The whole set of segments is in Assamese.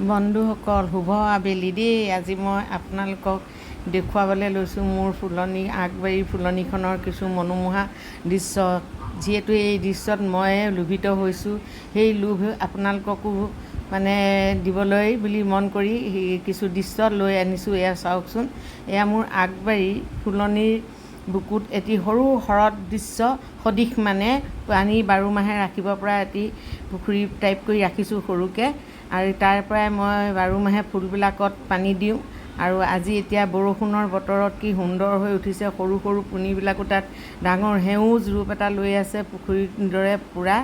বন্ধুসকল শুভ আবেলি দেই। আজি মই আপোনালোকক দেখুৱাবলৈ লৈছোঁ মোৰ ফুলনি আগবাৰীৰ ফুলনিখনৰ কিছু মনোমোহা দৃশ্য। যিহেতু এই দৃশ্যত মই লোভিত হৈছোঁ, সেই লোভ আপোনালোককো দিবলৈ বুলি মন কৰি কিছু দৃশ্য লৈ আনিছোঁ। এয়া চাওকচোন, এয়া মোৰ আগবাৰীৰ ফুলনিৰ বুকুত এটি সৰু শৰৎ দৃশ্য সদৃশ, পানী 12 মাহে ৰাখিব পৰা এটি পুখুৰী টাইপ কৰি ৰাখিছোঁ সৰুকৈ, আৰু তাৰ পৰাই মই 12 মাহে ফুলবিলাকত পানী দিওঁ। আৰু আজি এতিয়া বৰষুণৰ বতৰত কি সুন্দৰ হৈ উঠিছে, সৰু সৰু পুনিবিলাকো তাত ডাঙৰ সেউজ ৰূপ এটা লৈ আছে পুখুৰীৰ দৰে পূৰা।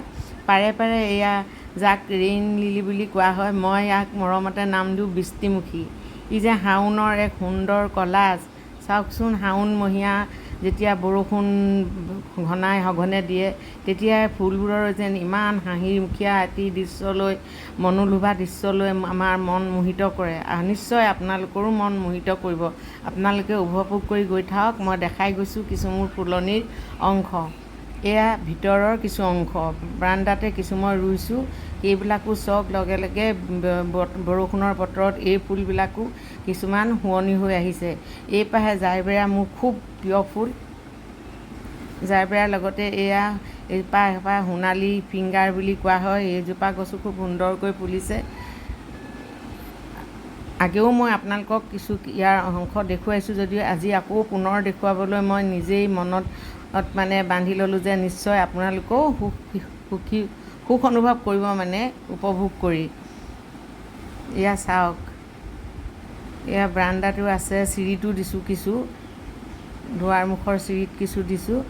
পাৰে পাৰে এয়া যাক ৰেইন লিলি বুলি কোৱা হয়, মই ইয়াক মৰমতে নাম দিওঁ বৃষ্টিমুখী। ই যে শাওনৰ এক সুন্দৰ কলাজ। চাওকচোন, শাওণমহীয়া যেতিয়া বৰষুণ ঘনাই সঘনে দিয়ে, তেতিয়া ফুলবোৰৰ যেন ইমান হাঁহিমুখীয়া এটি দৃশ্যলৈ, মনোলোভা দৃশ্যলৈ আমাৰ মন মোহিত কৰে। নিশ্চয় আপোনালোকৰো মন মোহিত কৰিব। আপোনালোকে উপভোগ কৰি গৈ থাকক। মই দেখাই গৈছোঁ কিছু মোৰ ফুলনিৰ অংশ। এয়া ভিতৰৰ কিছু অংশ, বাৰান্দাতে কিছু মই ৰুইছোঁ। সেইবিলাকো চাওক, লগে লগে বৰষুণৰ বতৰত এই ফুলবিলাকো কিছুমান শুৱনি হৈ আহিছে। এইপাহে জাৰবেৰা মোৰ খুব প্ৰিয় ফুল। জাৰবেৰাৰ লগতে এয়া এপাহ সোণালী ফিংগাৰ বুলি কোৱা হয়, এইজোপা গছো খুব সুন্দৰকৈ ফুলিছে। আগেও মই আপোনালোকক কিছু ইয়াৰ অংশ দেখুৱাইছোঁ যদিও আজি আকৌ পুনৰ দেখুৱাবলৈ মই নিজেই মনত বান্ধি ল'লোঁ যে নিশ্চয় আপোনালোকেও সুখ অনুভৱ কৰিব, উপভোগ কৰি। এয়া চাওক, এয়া বাৰান্দাটো আছে, চিৰিটো দিছোঁ কিছু, দুৱাৰমুখৰ চিৰিত কিছু দিছোঁ।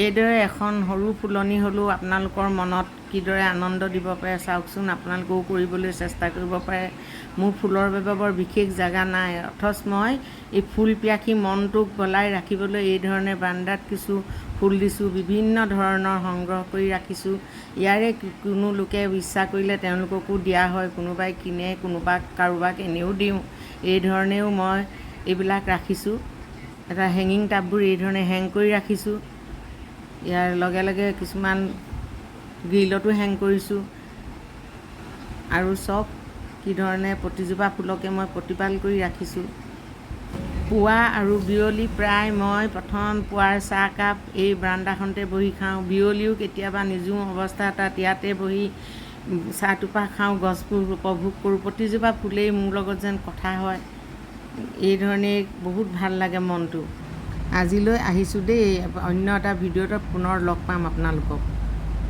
এইদৰে এখন সৰু ফুলনি হ'লেও আপোনালোকৰ মনত কিদৰে আনন্দ দিব পাৰে চাওকচোন। আপোনালোকেও কৰিবলৈ চেষ্টা কৰিব পাৰে। মোৰ ফুলৰ বাবে বৰ বিশেষ জেগা নাই, অথচ মই এই ফুল পিয়াসী মনটোক গলাই ৰাখিবলৈ এইধৰণে বাৰান্দাত কিছু ফুল দিছোঁ, বিভিন্ন ধৰণৰ সংগ্ৰহ কৰি ৰাখিছোঁ। ইয়াৰে কোনো লোকে ইচ্ছা কৰিলে তেওঁলোককো দিয়া হয়, কোনোবাই কিনে, কাৰোবাক এনেও দিওঁ। এইধৰণেও মই এইবিলাক ৰাখিছোঁ। এটা হেঙিং টাববোৰ এইধৰণে হেং কৰি ৰাখিছোঁ। ইয়াৰ লগে লগে কিছুমান গ্ৰিলতো হেং কৰিছোঁ। আৰু চব কি ধৰণে প্ৰতিজোপা ফুলকে মই প্ৰতিপাল কৰি ৰাখিছোঁ। পুৱা আৰু বিয়লি প্ৰায় মই প্ৰথম পুৱাৰ চাহকাপ এই বাৰান্দাখনতে বহি খাওঁ। বিয়লিও কেতিয়াবা নিজুম অৱস্থা এটাত ইয়াতে বহি চাহটোপা খাওঁ, গছবোৰ উপভোগ কৰোঁ। প্ৰতিজোপা ফুলেই মোৰ লগত যেন কথা হয়। এইধৰণেই বহুত ভাল লাগে মনটো। আজিলৈ আহিছোঁ দেই। অন্য এটা ভিডিঅ'ত পুনৰ লগ পাম আপোনালোকক।